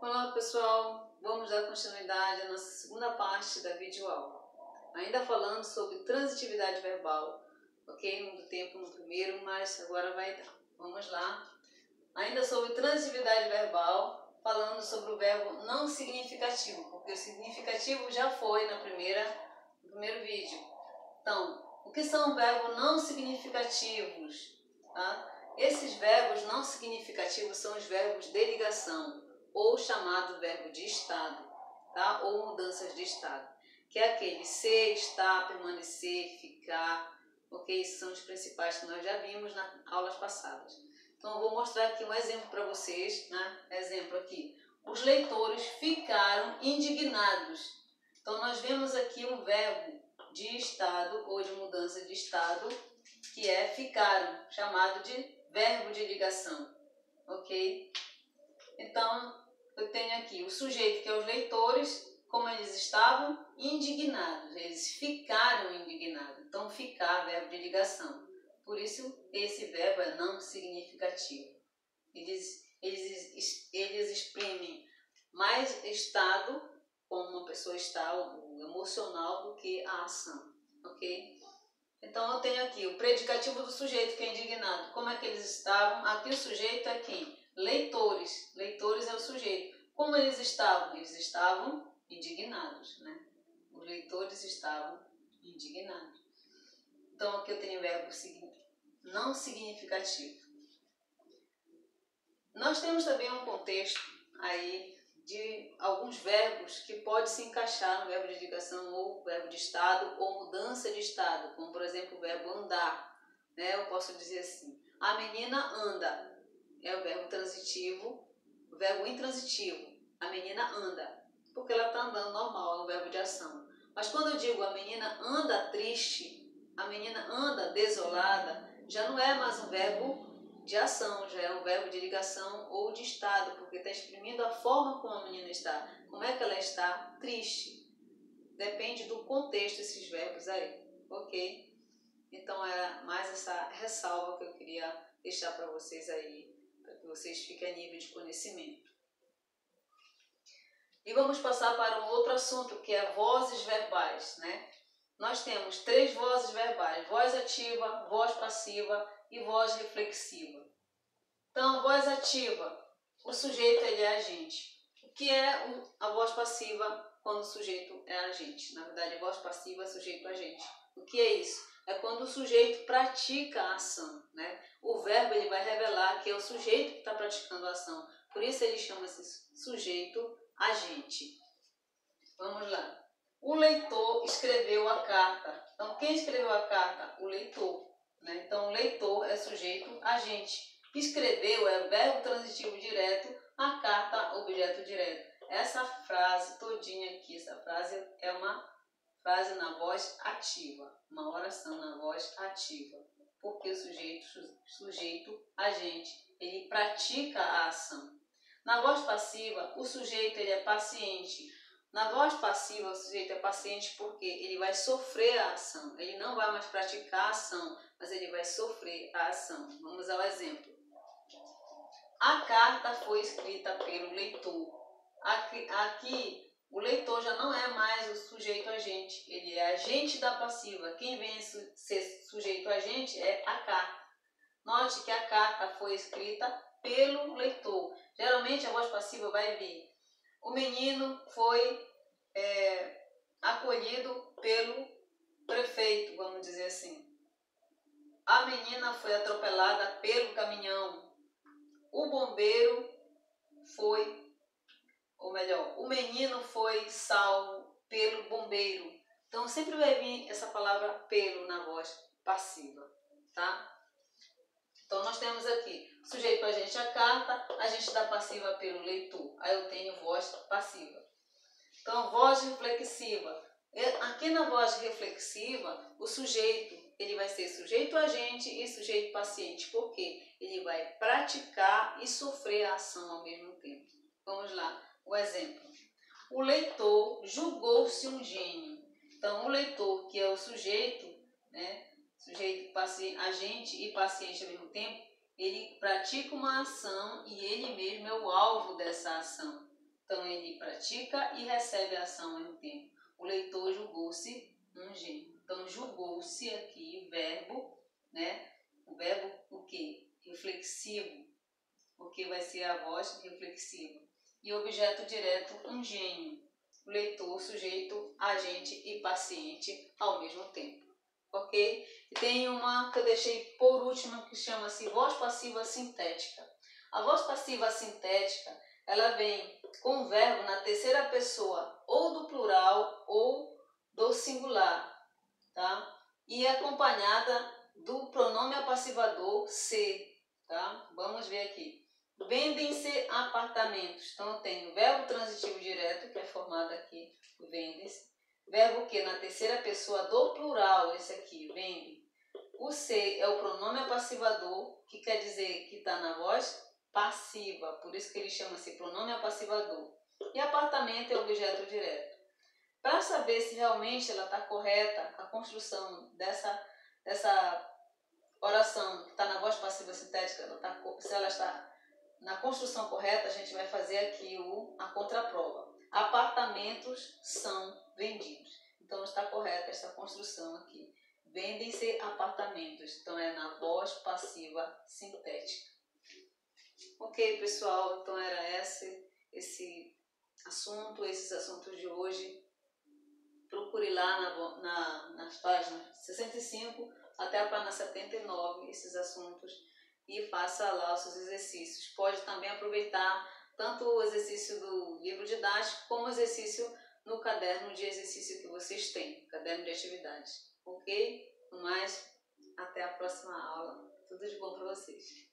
Olá pessoal, vamos dar continuidade à nossa segunda parte da videoaula. Ainda falando sobre transitividade verbal, ok? Do tempo no primeiro, mas agora vai dar. Vamos lá. Ainda sobre transitividade verbal, falando sobre o verbo não significativo, porque o significativo já foi no primeiro vídeo. Então, o que são verbos não significativos? Tá? Esses verbos não significativos são os verbos de ligação, ou chamado verbo de estado, tá? Ou mudanças de estado, que é aquele ser, estar, permanecer, ficar, ok? Esses são os principais que nós já vimos nas aulas passadas. Então eu vou mostrar aqui um exemplo para vocês, né? Exemplo aqui, os leitores ficaram indignados. Então nós vemos aqui um verbo de estado ou de mudança de estado, que é ficaram, chamado de verbo de ligação, ok? Então, eu tenho aqui o sujeito, que é os leitores, como eles estavam indignados, eles ficaram indignados. Então, ficar, verbo de ligação. Por isso, esse verbo é não significativo. Eles exprimem mais estado, como uma pessoa está, o emocional, do que a ação, ok? Então, eu tenho aqui o predicativo do sujeito, que é indignado. Como é que eles estavam? Aqui o sujeito é quem? Leitores. Leitores é o sujeito. Como eles estavam? Eles estavam indignados, né? Os leitores estavam indignados. Então, aqui eu tenho o verbo não significativo. Nós temos também um contexto aí de alguns verbos que pode se encaixar no verbo de ligação ou verbo de estado ou mudança de estado, como por exemplo o verbo andar, né? Eu posso dizer assim, a menina anda, é o verbo transitivo, o verbo intransitivo, a menina anda, porque ela está andando normal, é um verbo de ação. Mas quando eu digo a menina anda triste, a menina anda desolada, já não é mais um verbo de ação, já é um verbo de ligação ou de estado, porque está exprimindo a forma como a menina está. Como é que ela está? Triste. Depende do contexto esses verbos aí, ok? Então era mais essa ressalva que eu queria deixar para vocês aí, para que vocês fiquem a nível de conhecimento. E vamos passar para um outro assunto, que é vozes verbais, né? Nós temos 3 vozes verbais, voz ativa, voz passiva e voz reflexiva. Então, voz ativa, o sujeito ele é agente. O que é a voz passiva quando o sujeito é agente? Na verdade, a voz passiva é sujeito agente. O que é isso? É quando o sujeito pratica a ação, né? O verbo ele vai revelar que é o sujeito que está praticando a ação. Por isso ele chama-se sujeito agente. Vamos lá. O leitor escreveu a carta. Então, quem escreveu a carta? O leitor, né? Então, o leitor é sujeito agente. Escreveu é verbo transitivo direto, a carta objeto direto. Essa frase todinha aqui, essa frase é uma frase na voz ativa, uma oração na voz ativa. Porque o sujeito agente, ele pratica a ação. Na voz passiva, o sujeito ele é paciente. Na voz passiva, o sujeito é paciente porque ele vai sofrer a ação. Ele não vai mais praticar a ação, mas ele vai sofrer a ação. Vamos ao exemplo. A carta foi escrita pelo leitor. Aqui o leitor já não é mais o sujeito agente, ele é agente da passiva. Quem vem ser sujeito agente é a carta. Note que a carta foi escrita pelo leitor. Geralmente a voz passiva vai vir. O menino foi acolhido pelo prefeito, vamos dizer assim. A menina foi atropelada pelo caminhão. O bombeiro foi, ou melhor, o menino foi salvo pelo bombeiro. Então sempre vai vir essa palavra pelo na voz passiva, tá? Então nós temos aqui sujeito agente a carta, agente da passiva pelo leitor. Aí eu tenho voz passiva. Então voz reflexiva. Aqui na voz reflexiva, o sujeito ele vai ser sujeito agente e sujeito paciente. Por quê? Ele vai praticar e sofrer a ação ao mesmo tempo. Vamos lá, o exemplo. O leitor julgou-se um gênio. Então o leitor, que é o sujeito, né? Sujeito, agente e paciente ao mesmo tempo, ele pratica uma ação e ele mesmo é o alvo dessa ação. Então, ele pratica e recebe a ação ao mesmo tempo. O leitor julgou-se um gênio. Então, julgou-se aqui, verbo, né? O verbo o quê? Reflexivo, porque vai ser a voz reflexiva. E objeto direto, um gênio. O leitor, sujeito, agente e paciente ao mesmo tempo. Ok? E tem uma que eu deixei por último que chama-se voz passiva sintética. A voz passiva sintética, ela vem com o verbo na terceira pessoa, ou do plural ou do singular, tá? E acompanhada do pronome apassivador se, tá? Vamos ver aqui. Vendem-se apartamentos. Então, eu tenho o verbo transitivo direto, que é formado aqui, vendem-se. Verbo que na terceira pessoa do plural, esse aqui, vende. O se é o pronome apassivador, que quer dizer que está na voz passiva, por isso que ele chama-se pronome apassivador. E apartamento é objeto direto. Para saber se realmente ela está correta, a construção dessa oração que está na voz passiva sintética, se ela está na construção correta, a gente vai fazer aqui a contraprova. Apartamentos são vendidos. Então está correta essa construção aqui. Vendem-se apartamentos. Então é na voz passiva sintética. Ok, pessoal, então era esse assunto, esses assuntos de hoje. Procure lá nas páginas 65 até a página 79 esses assuntos e faça lá os seus exercícios. Pode também aproveitar tanto o exercício do livro didático como o exercício no caderno de exercício que vocês têm, caderno de atividades. Ok? No mais, até a próxima aula. Tudo de bom para vocês.